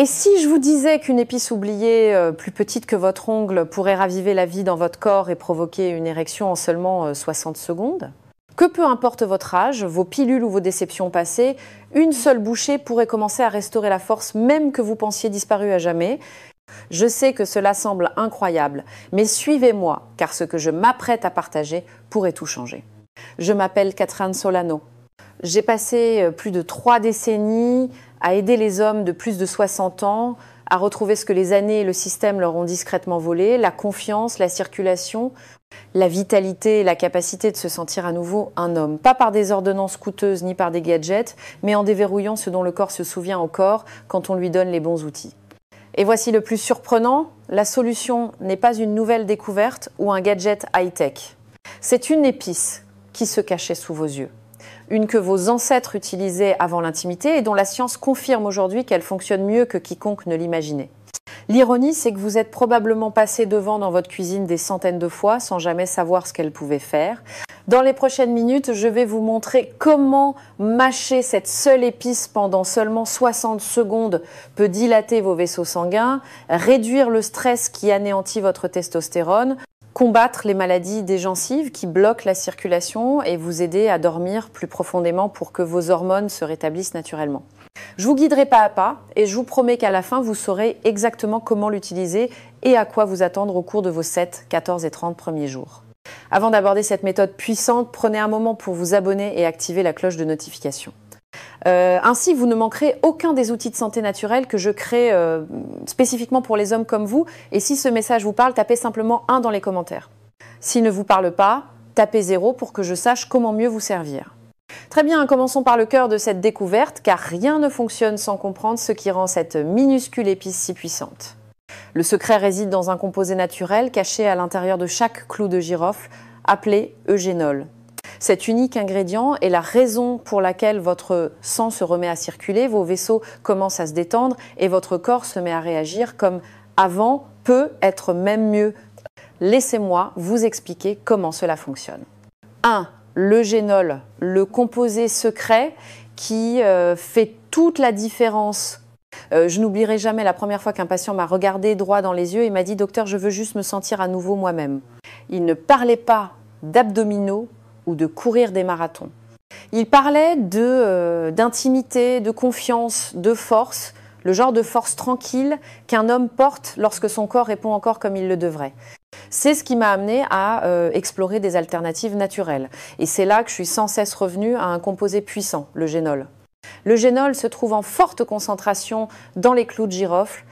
Et si je vous disais qu'une épice oubliée, plus petite que votre ongle, pourrait raviver la vie dans votre corps et provoquer une érection en seulement 60 secondes? Que peu importe votre âge, vos pilules ou vos déceptions passées, une seule bouchée pourrait commencer à restaurer la force même que vous pensiez disparue à jamais. Je sais que cela semble incroyable, mais suivez-moi, car ce que je m'apprête à partager pourrait tout changer. Je m'appelle Catherine Solano. J'ai passé plus de 3 décennies à aider les hommes de plus de 60 ans à retrouver ce que les années et le système leur ont discrètement volé, la confiance, la circulation, la vitalité et la capacité de se sentir à nouveau un homme. Pas par des ordonnances coûteuses ni par des gadgets, mais en déverrouillant ce dont le corps se souvient encore quand on lui donne les bons outils. Et voici le plus surprenant, la solution n'est pas une nouvelle découverte ou un gadget high-tech. C'est une épice qui se cachait sous vos yeux. Une que vos ancêtres utilisaient avant l'intimité et dont la science confirme aujourd'hui qu'elle fonctionne mieux que quiconque ne l'imaginait. L'ironie, c'est que vous êtes probablement passé devant dans votre cuisine des centaines de fois sans jamais savoir ce qu'elle pouvait faire. Dans les prochaines minutes, je vais vous montrer comment mâcher cette seule épice pendant seulement 60 secondes peut dilater vos vaisseaux sanguins, réduire le stress qui anéantit votre testostérone, combattre les maladies des gencives qui bloquent la circulation et vous aider à dormir plus profondément pour que vos hormones se rétablissent naturellement. Je vous guiderai pas à pas et je vous promets qu'à la fin, vous saurez exactement comment l'utiliser et à quoi vous attendre au cours de vos 7, 14 et 30 premiers jours. Avant d'aborder cette méthode puissante, prenez un moment pour vous abonner et activer la cloche de notification. Ainsi, vous ne manquerez aucun des outils de santé naturelle que je crée spécifiquement pour les hommes comme vous. Et si ce message vous parle, tapez simplement 1 dans les commentaires. S'il ne vous parle pas, tapez 0 pour que je sache comment mieux vous servir. Très bien, commençons par le cœur de cette découverte, car rien ne fonctionne sans comprendre ce qui rend cette minuscule épice si puissante. Le secret réside dans un composé naturel caché à l'intérieur de chaque clou de girofle, appelé eugénol. Cet unique ingrédient est la raison pour laquelle votre sang se remet à circuler, vos vaisseaux commencent à se détendre et votre corps se met à réagir comme avant, peut être même mieux. Laissez-moi vous expliquer comment cela fonctionne. 1. L'eugénol, le composé secret qui fait toute la différence. Je n'oublierai jamais la première fois qu'un patient m'a regardé droit dans les yeux et m'a dit « Docteur, je veux juste me sentir à nouveau moi-même ». Il ne parlait pas d'abdominaux ou de courir des marathons. Il parlait d'intimité, de confiance, de force, le genre de force tranquille qu'un homme porte lorsque son corps répond encore comme il le devrait. C'est ce qui m'a amené à explorer des alternatives naturelles. Et c'est là que je suis sans cesse revenue à un composé puissant, l'eugénol. L'eugénol se trouve en forte concentration dans les clous de girofle.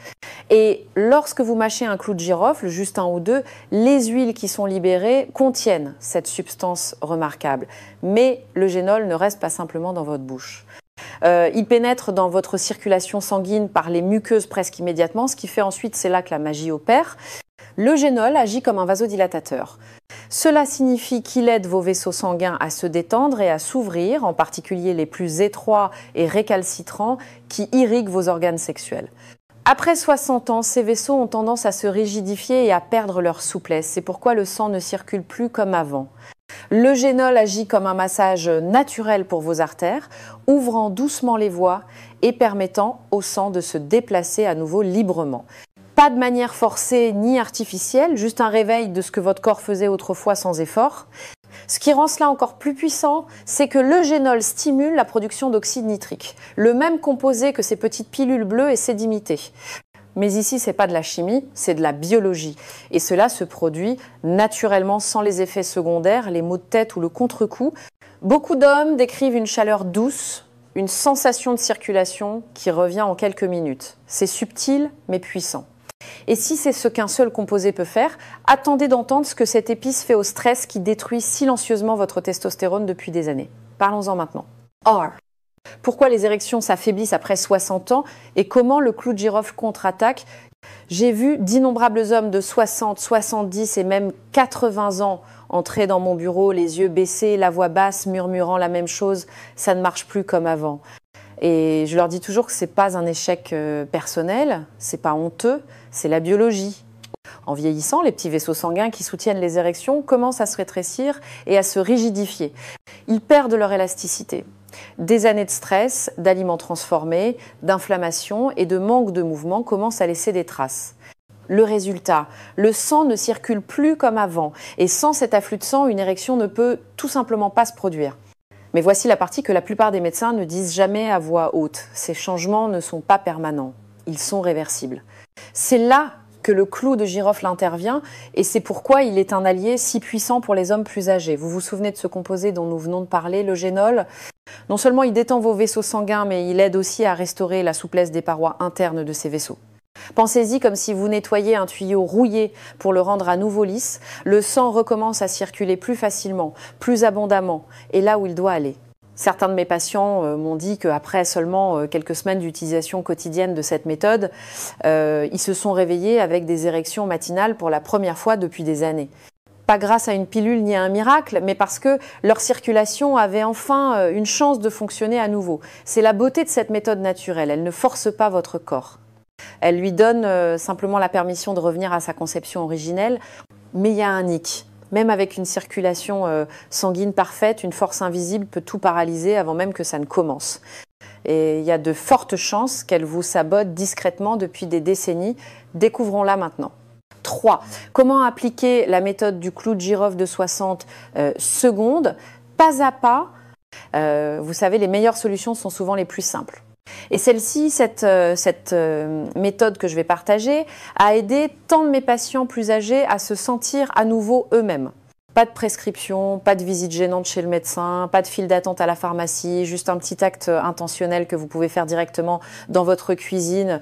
Et lorsque vous mâchez un clou de girofle, juste 1 ou 2, les huiles qui sont libérées contiennent cette substance remarquable. Mais l'eugénol ne reste pas simplement dans votre bouche. Il pénètre dans votre circulation sanguine par les muqueuses presque immédiatement, ce qui fait ensuite, c'est là que la magie opère. L'eugénol agit comme un vasodilatateur. Cela signifie qu'il aide vos vaisseaux sanguins à se détendre et à s'ouvrir, en particulier les plus étroits et récalcitrants qui irriguent vos organes sexuels. Après 60 ans, ces vaisseaux ont tendance à se rigidifier et à perdre leur souplesse. C'est pourquoi le sang ne circule plus comme avant. L'eugénol agit comme un massage naturel pour vos artères, ouvrant doucement les voies et permettant au sang de se déplacer à nouveau librement. Pas de manière forcée ni artificielle, juste un réveil de ce que votre corps faisait autrefois sans effort. Ce qui rend cela encore plus puissant, c'est que l'eugénol stimule la production d'oxyde nitrique, le même composé que ces petites pilules bleues essaient d'imiter. Mais ici, ce n'est pas de la chimie, c'est de la biologie. Et cela se produit naturellement sans les effets secondaires, les maux de tête ou le contre-coup. Beaucoup d'hommes décrivent une chaleur douce, une sensation de circulation qui revient en quelques minutes. C'est subtil mais puissant. Et si c'est ce qu'un seul composé peut faire, attendez d'entendre ce que cette épice fait au stress qui détruit silencieusement votre testostérone depuis des années. Parlons-en maintenant. R. Pourquoi les érections s'affaiblissent après 60 ans et comment le clou de girofle contre-attaque? J'ai vu d'innombrables hommes de 60, 70 et même 80 ans entrer dans mon bureau, les yeux baissés, la voix basse, murmurant la même chose. Ça ne marche plus comme avant. Et je leur dis toujours que ce n'est pas un échec personnel, ce n'est pas honteux, c'est la biologie. En vieillissant, les petits vaisseaux sanguins qui soutiennent les érections commencent à se rétrécir et à se rigidifier. Ils perdent leur élasticité. Des années de stress, d'aliments transformés, d'inflammation et de manque de mouvement commencent à laisser des traces. Le résultat, le sang ne circule plus comme avant et sans cet afflux de sang, une érection ne peut tout simplement pas se produire. Mais voici la partie que la plupart des médecins ne disent jamais à voix haute. Ces changements ne sont pas permanents, ils sont réversibles. C'est là que le clou de girofle intervient et c'est pourquoi il est un allié si puissant pour les hommes plus âgés. Vous vous souvenez de ce composé dont nous venons de parler, le génol? Non seulement il détend vos vaisseaux sanguins, mais il aide aussi à restaurer la souplesse des parois internes de ces vaisseaux. Pensez-y comme si vous nettoyiez un tuyau rouillé pour le rendre à nouveau lisse. Le sang recommence à circuler plus facilement, plus abondamment, et là où il doit aller. Certains de mes patients m'ont dit qu'après seulement quelques semaines d'utilisation quotidienne de cette méthode, ils se sont réveillés avec des érections matinales pour la première fois depuis des années. Pas grâce à une pilule ni à un miracle, mais parce que leur circulation avait enfin une chance de fonctionner à nouveau. C'est la beauté de cette méthode naturelle, elle ne force pas votre corps. Elle lui donne simplement la permission de revenir à sa conception originelle, mais il y a un hic. Même avec une circulation sanguine parfaite, une force invisible peut tout paralyser avant même que ça ne commence. Et il y a de fortes chances qu'elle vous sabote discrètement depuis des décennies. Découvrons-la maintenant. 3. Comment appliquer la méthode du clou de girofle de 60 secondes, pas à pas. Vous savez, les meilleures solutions sont souvent les plus simples. Et celle-ci, cette méthode que je vais partager, a aidé tant de mes patients plus âgés à se sentir à nouveau eux-mêmes. Pas de prescription, pas de visite gênante chez le médecin, pas de file d'attente à la pharmacie, juste un petit acte intentionnel que vous pouvez faire directement dans votre cuisine.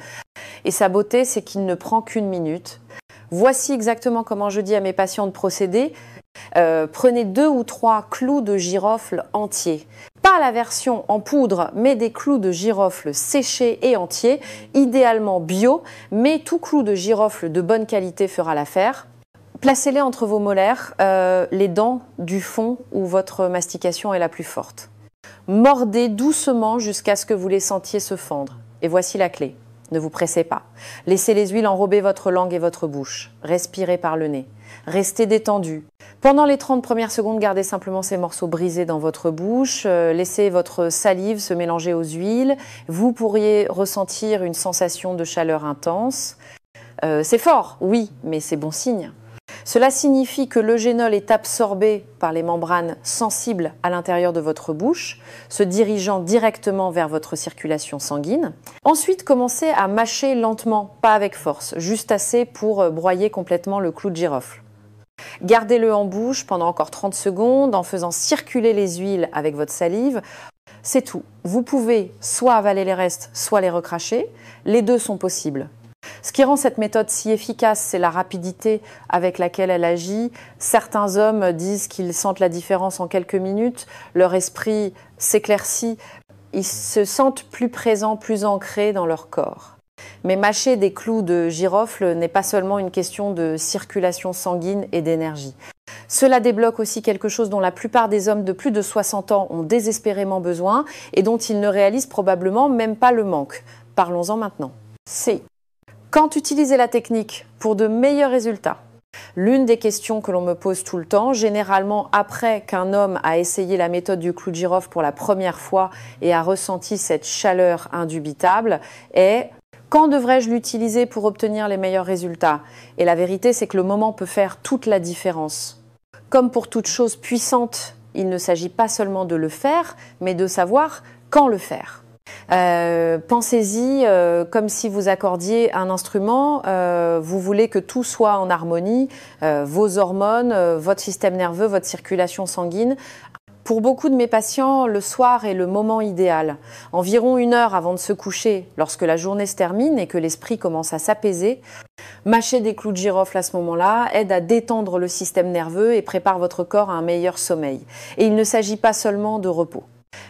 Et sa beauté, c'est qu'il ne prend qu'une minute. Voici exactement comment je dis à mes patients de procéder. Prenez 2 ou 3 clous de girofle entiers. Pas la version en poudre, mais des clous de girofle séchés et entiers, idéalement bio, mais tout clou de girofle de bonne qualité fera l'affaire. Placez-les entre vos molaires, les dents du fond où votre mastication est la plus forte. Mordez doucement jusqu'à ce que vous les sentiez se fendre. Et voici la clé. Ne vous pressez pas. Laissez les huiles enrober votre langue et votre bouche. Respirez par le nez. Restez détendu. Pendant les 30 premières secondes, gardez simplement ces morceaux brisés dans votre bouche. Laissez votre salive se mélanger aux huiles. Vous pourriez ressentir une sensation de chaleur intense. C'est fort, oui, mais c'est bon signe. Cela signifie que le génol est absorbé par les membranes sensibles à l'intérieur de votre bouche, se dirigeant directement vers votre circulation sanguine. Ensuite, commencez à mâcher lentement, pas avec force, juste assez pour broyer complètement le clou de girofle. Gardez-le en bouche pendant encore 30 secondes en faisant circuler les huiles avec votre salive. C'est tout. Vous pouvez soit avaler les restes, soit les recracher. Les deux sont possibles. Ce qui rend cette méthode si efficace, c'est la rapidité avec laquelle elle agit. Certains hommes disent qu'ils sentent la différence en quelques minutes, leur esprit s'éclaircit, ils se sentent plus présents, plus ancrés dans leur corps. Mais mâcher des clous de girofle n'est pas seulement une question de circulation sanguine et d'énergie. Cela débloque aussi quelque chose dont la plupart des hommes de plus de 60 ans ont désespérément besoin et dont ils ne réalisent probablement même pas le manque. Parlons-en maintenant. C. Quand utiliser la technique pour de meilleurs résultats? L'une des questions que l'on me pose tout le temps, généralement après qu'un homme a essayé la méthode du clou de girofle pour la première fois et a ressenti cette chaleur indubitable, est « Quand devrais-je l'utiliser pour obtenir les meilleurs résultats ?» Et la vérité, c'est que le moment peut faire toute la différence. Comme pour toute chose puissante, il ne s'agit pas seulement de le faire, mais de savoir quand le faire. Pensez-y comme si vous accordiez un instrument, vous voulez que tout soit en harmonie, vos hormones, votre système nerveux, votre circulation sanguine. Pour beaucoup de mes patients, le soir est le moment idéal. Environ 1 heure avant de se coucher, lorsque la journée se termine et que l'esprit commence à s'apaiser, mâcher des clous de girofle à ce moment-là aide à détendre le système nerveux et prépare votre corps à un meilleur sommeil. Et il ne s'agit pas seulement de repos.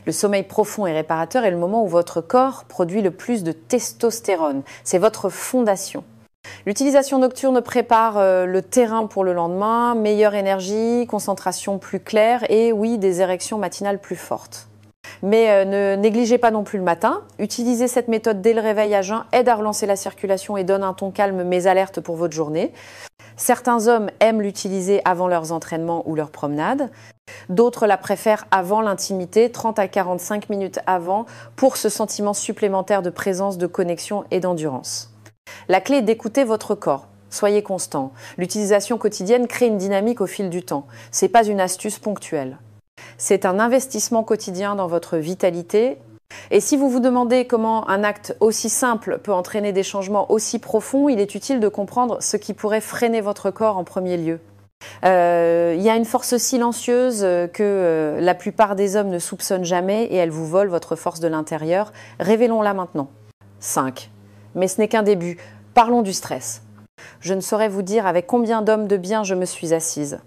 Le sommeil profond et réparateur est le moment où votre corps produit le plus de testostérone. C'est votre fondation. L'utilisation nocturne prépare le terrain pour le lendemain, meilleure énergie, concentration plus claire et oui, des érections matinales plus fortes. Mais ne négligez pas non plus le matin. Utiliser cette méthode dès le réveil à jeun aide à relancer la circulation et donne un ton calme mais alerte pour votre journée. Certains hommes aiment l'utiliser avant leurs entraînements ou leurs promenades. D'autres la préfèrent avant l'intimité, 30 à 45 minutes avant, pour ce sentiment supplémentaire de présence, de connexion et d'endurance. La clé est d'écouter votre corps. Soyez constant. L'utilisation quotidienne crée une dynamique au fil du temps. Ce n'est pas une astuce ponctuelle. C'est un investissement quotidien dans votre vitalité. Et si vous vous demandez comment un acte aussi simple peut entraîner des changements aussi profonds, il est utile de comprendre ce qui pourrait freiner votre corps en premier lieu. Il y a une force silencieuse que la plupart des hommes ne soupçonnent jamais et elle vous vole votre force de l'intérieur. Révélons-la maintenant. 5. Mais ce n'est qu'un début. Parlons du stress. Je ne saurais vous dire avec combien d'hommes de bien je me suis assise.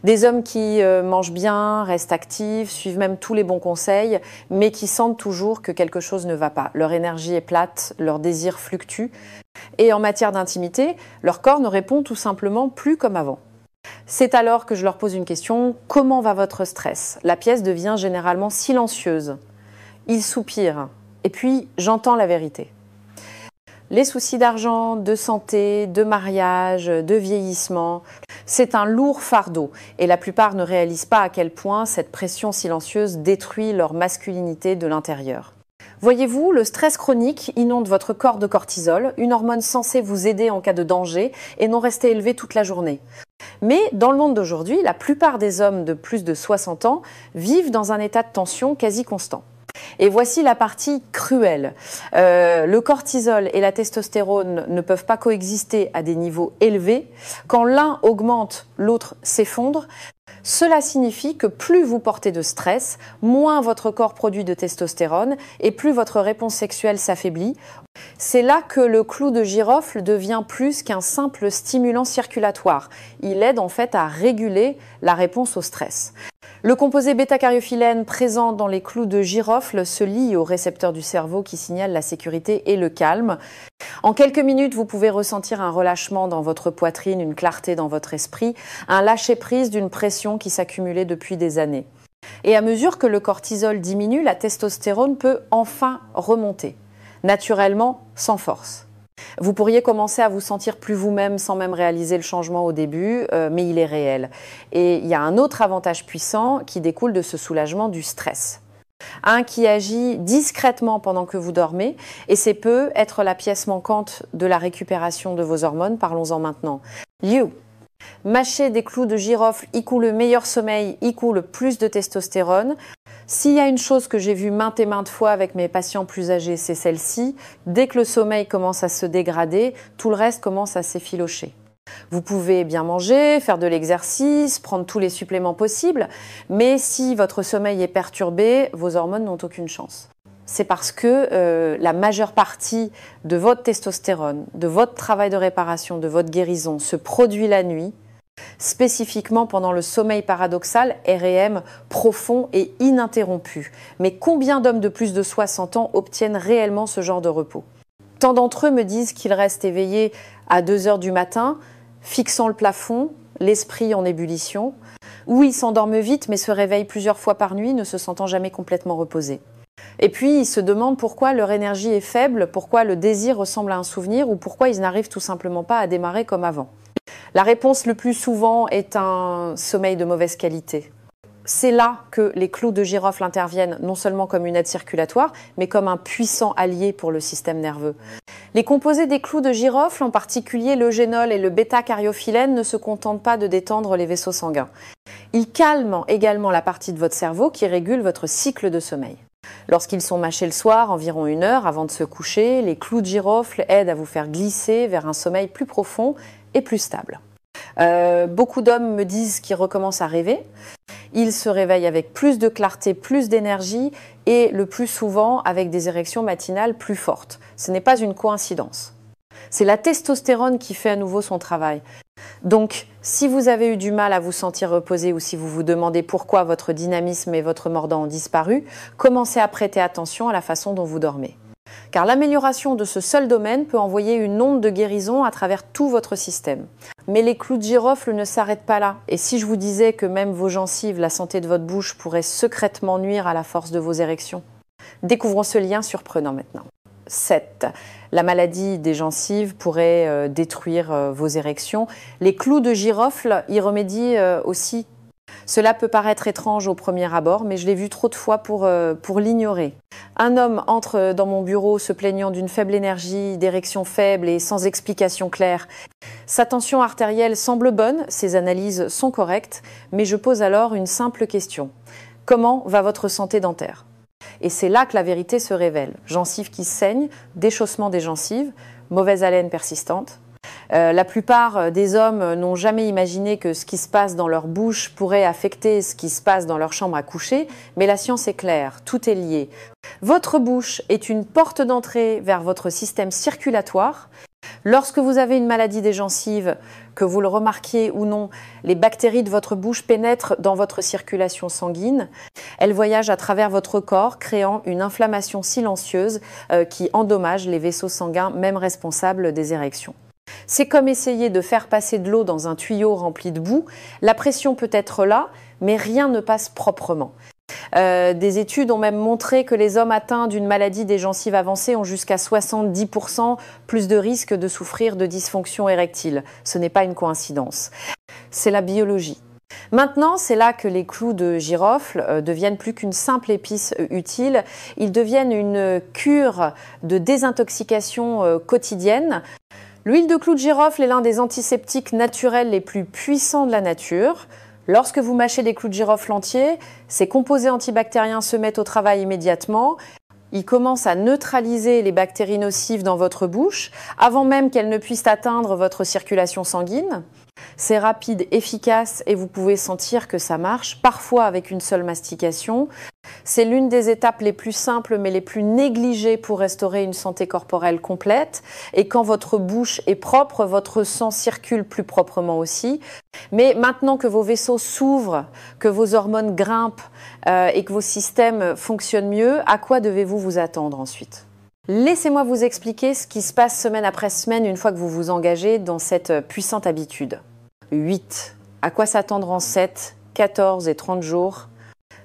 Des hommes qui mangent bien, restent actifs, suivent même tous les bons conseils, mais qui sentent toujours que quelque chose ne va pas. Leur énergie est plate, leur désir fluctue. Et en matière d'intimité, leur corps ne répond tout simplement plus comme avant. C'est alors que je leur pose une question. Comment va votre stress? La pièce devient généralement silencieuse. Ils soupirent. Et puis, j'entends la vérité. Les soucis d'argent, de santé, de mariage, de vieillissement, c'est un lourd fardeau et la plupart ne réalisent pas à quel point cette pression silencieuse détruit leur masculinité de l'intérieur. Voyez-vous, le stress chronique inonde votre corps de cortisol, une hormone censée vous aider en cas de danger et non rester élevé toute la journée. Mais dans le monde d'aujourd'hui, la plupart des hommes de plus de 60 ans vivent dans un état de tension quasi constant. Et voici la partie cruelle. Le cortisol et la testostérone ne peuvent pas coexister à des niveaux élevés. Quand l'un augmente, l'autre s'effondre. Cela signifie que plus vous portez de stress, moins votre corps produit de testostérone et plus votre réponse sexuelle s'affaiblit. C'est là que le clou de girofle devient plus qu'un simple stimulant circulatoire. Il aide en fait à réguler la réponse au stress. Le composé bêta-cariophyllène présent dans les clous de girofle se lie aux récepteurs du cerveau qui signalent la sécurité et le calme. En quelques minutes, vous pouvez ressentir un relâchement dans votre poitrine, une clarté dans votre esprit, un lâcher-prise d'une pression qui s'accumulait depuis des années. Et à mesure que le cortisol diminue, la testostérone peut enfin remonter, naturellement, sans force. Vous pourriez commencer à vous sentir plus vous-même sans même réaliser le changement au début, mais il est réel. Et il y a un autre avantage puissant qui découle de ce soulagement du stress. Un qui agit discrètement pendant que vous dormez, et c'est peut être la pièce manquante de la récupération de vos hormones. Parlons-en maintenant. Mâcher des clous de girofle, y coule le meilleur sommeil, y coule plus de testostérone. S'il y a une chose que j'ai vue maintes et maintes fois avec mes patients plus âgés, c'est celle-ci. Dès que le sommeil commence à se dégrader, tout le reste commence à s'effilocher. Vous pouvez bien manger, faire de l'exercice, prendre tous les suppléments possibles, mais si votre sommeil est perturbé, vos hormones n'ont aucune chance. C'est parce que la majeure partie de votre testostérone, de votre travail de réparation, de votre guérison se produit la nuit, spécifiquement pendant le sommeil paradoxal, REM, profond et ininterrompu. Mais combien d'hommes de plus de 60 ans obtiennent réellement ce genre de repos? Tant d'entre eux me disent qu'ils restent éveillés à 2 heures du matin, fixant le plafond, l'esprit en ébullition, ou ils s'endorment vite mais se réveillent plusieurs fois par nuit, ne se sentant jamais complètement reposés. Et puis, ils se demandent pourquoi leur énergie est faible, pourquoi le désir ressemble à un souvenir ou pourquoi ils n'arrivent tout simplement pas à démarrer comme avant. La réponse le plus souvent est un sommeil de mauvaise qualité. C'est là que les clous de girofle interviennent non seulement comme une aide circulatoire, mais comme un puissant allié pour le système nerveux. Les composés des clous de girofle, en particulier l'eugénol et le bêta-cariophyllène, ne se contentent pas de détendre les vaisseaux sanguins. Ils calment également la partie de votre cerveau qui régule votre cycle de sommeil. Lorsqu'ils sont mâchés le soir, environ 1 heure avant de se coucher, les clous de girofle aident à vous faire glisser vers un sommeil plus profond et plus stable. Beaucoup d'hommes me disent qu'ils recommencent à rêver. Ils se réveillent avec plus de clarté, plus d'énergie et le plus souvent avec des érections matinales plus fortes. Ce n'est pas une coïncidence. C'est la testostérone qui fait à nouveau son travail. Donc, si vous avez eu du mal à vous sentir reposé ou si vous vous demandez pourquoi votre dynamisme et votre mordant ont disparu, commencez à prêter attention à la façon dont vous dormez. car l'amélioration de ce seul domaine peut envoyer une onde de guérison à travers tout votre système. Mais les clous de girofle ne s'arrêtent pas là. Et si je vous disais que même vos gencives, la santé de votre bouche pourrait secrètement nuire à la force de vos érections? Découvrons ce lien surprenant maintenant. 7. La maladie des gencives pourrait détruire vos érections. Les clous de girofle y remédient aussi. Cela peut paraître étrange au premier abord, mais je l'ai vu trop de fois pour l'ignorer. Un homme entre dans mon bureau se plaignant d'une faible énergie, d'érections faibles et sans explication claire. Sa tension artérielle semble bonne, ses analyses sont correctes, mais je pose alors une simple question. Comment va votre santé dentaire? Et c'est là que la vérité se révèle. Gencives qui saignent, déchaussement des gencives, mauvaise haleine persistante. La plupart des hommes n'ont jamais imaginé que ce qui se passe dans leur bouche pourrait affecter ce qui se passe dans leur chambre à coucher, mais la science est claire, tout est lié. Votre bouche est une porte d'entrée vers votre système circulatoire. Lorsque vous avez une maladie des gencives, que vous le remarquiez ou non, les bactéries de votre bouche pénètrent dans votre circulation sanguine. Elles voyagent à travers votre corps, créant une inflammation silencieuse qui endommage les vaisseaux sanguins, même responsables des érections. C'est comme essayer de faire passer de l'eau dans un tuyau rempli de boue. La pression peut être là, mais rien ne passe proprement. Des études ont même montré que les hommes atteints d'une maladie des gencives avancées ont jusqu'à 70% plus de risques de souffrir de dysfonction érectile. Ce n'est pas une coïncidence. C'est la biologie. Maintenant, c'est là que les clous de girofle deviennent plus qu'une simple épice utile. Ils deviennent une cure de désintoxication quotidienne. L'huile de clou de girofle est l'un des antiseptiques naturels les plus puissants de la nature. Lorsque vous mâchez des clous de girofle entiers, ces composés antibactériens se mettent au travail immédiatement. Ils commencent à neutraliser les bactéries nocives dans votre bouche avant même qu'elles ne puissent atteindre votre circulation sanguine. C'est rapide, efficace et vous pouvez sentir que ça marche, parfois avec une seule mastication. C'est l'une des étapes les plus simples mais les plus négligées pour restaurer une santé corporelle complète. Et quand votre bouche est propre, votre sang circule plus proprement aussi. Mais maintenant que vos vaisseaux s'ouvrent, que vos hormones grimpent et que vos systèmes fonctionnent mieux, à quoi devez-vous vous attendre ensuite ? Laissez-moi vous expliquer ce qui se passe semaine après semaine une fois que vous vous engagez dans cette puissante habitude. 8. À quoi s'attendre en 7, 14 et 30 jours?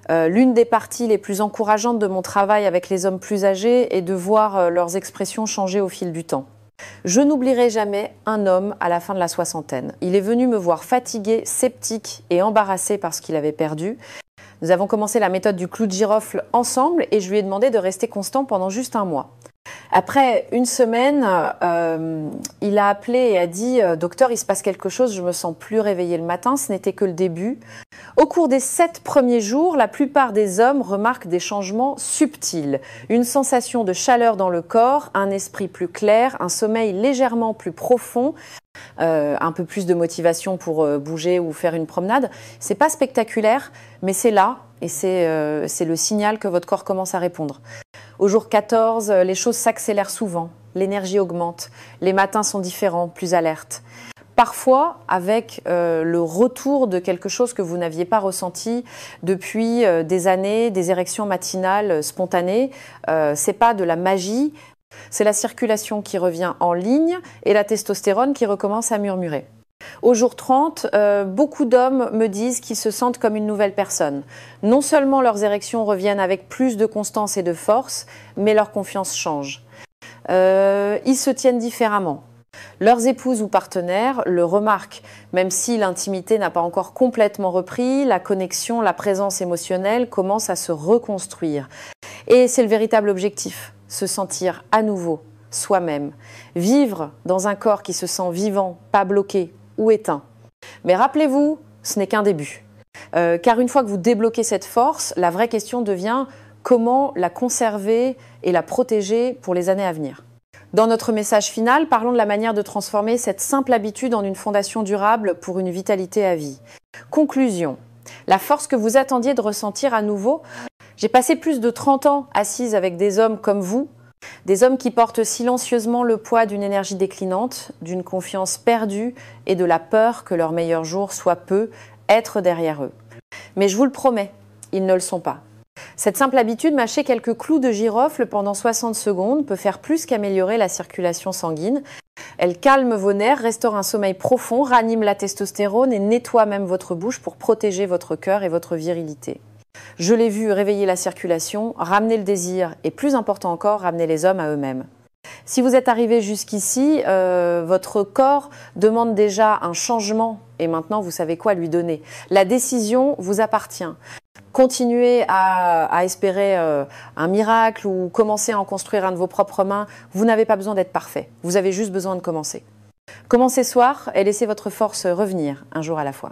L'une des parties les plus encourageantes de mon travail avec les hommes plus âgés est de voir leurs expressions changer au fil du temps. Je n'oublierai jamais un homme à la fin de la soixantaine. Il est venu me voir fatigué, sceptique et embarrassé par ce qu'il avait perdu. Nous avons commencé la méthode du clou de girofle ensemble et je lui ai demandé de rester constant pendant juste un mois. Après une semaine, il a appelé et a dit « Docteur, il se passe quelque chose, je me sens plus réveillé le matin, ce n'était que le début ». Au cours des 7 premiers jours, la plupart des hommes remarquent des changements subtils. Une sensation de chaleur dans le corps, un esprit plus clair, un sommeil légèrement plus profond, un peu plus de motivation pour bouger ou faire une promenade. C'est pas spectaculaire, mais c'est là et c'est le signal que votre corps commence à répondre. Au jour 14, les choses s'accélèrent souvent, l'énergie augmente, les matins sont différents, plus alertes. Parfois, avec le retour de quelque chose que vous n'aviez pas ressenti depuis des années, des érections matinales spontanées. C'est pas de la magie, c'est la circulation qui revient en ligne et la testostérone qui recommence à murmurer. Au jour 30, beaucoup d'hommes me disent qu'ils se sentent comme une nouvelle personne. Non seulement leurs érections reviennent avec plus de constance et de force, mais leur confiance change. Ils se tiennent différemment. Leurs épouses ou partenaires le remarquent, même si l'intimité n'a pas encore complètement repris, la connexion, la présence émotionnelle commence à se reconstruire. Et c'est le véritable objectif, se sentir à nouveau soi-même, vivre dans un corps qui se sent vivant, pas bloqué ou éteint. Mais rappelez-vous, ce n'est qu'un début. Car une fois que vous débloquez cette force, la vraie question devient comment la conserver et la protéger pour les années à venir. Dans notre message final, parlons de la manière de transformer cette simple habitude en une fondation durable pour une vitalité à vie. Conclusion. La force que vous attendiez de ressentir à nouveau. J'ai passé plus de 30 ans assise avec des hommes comme vous, des hommes qui portent silencieusement le poids d'une énergie déclinante, d'une confiance perdue et de la peur que leurs meilleurs jours soient peu, être derrière eux. Mais je vous le promets, ils ne le sont pas. Cette simple habitude, mâcher quelques clous de girofle pendant 60 secondes, peut faire plus qu'améliorer la circulation sanguine. Elle calme vos nerfs, restaure un sommeil profond, ranime la testostérone et nettoie même votre bouche pour protéger votre cœur et votre virilité. Je l'ai vu réveiller la circulation, ramener le désir et, plus important encore, ramener les hommes à eux-mêmes. Si vous êtes arrivé jusqu'ici, votre corps demande déjà un changement et maintenant vous savez quoi lui donner. La décision vous appartient. Continuez à espérer un miracle ou commencer à en construire un de vos propres mains. Vous n'avez pas besoin d'être parfait, vous avez juste besoin de commencer. Commencez ce soir et laissez votre force revenir un jour à la fois.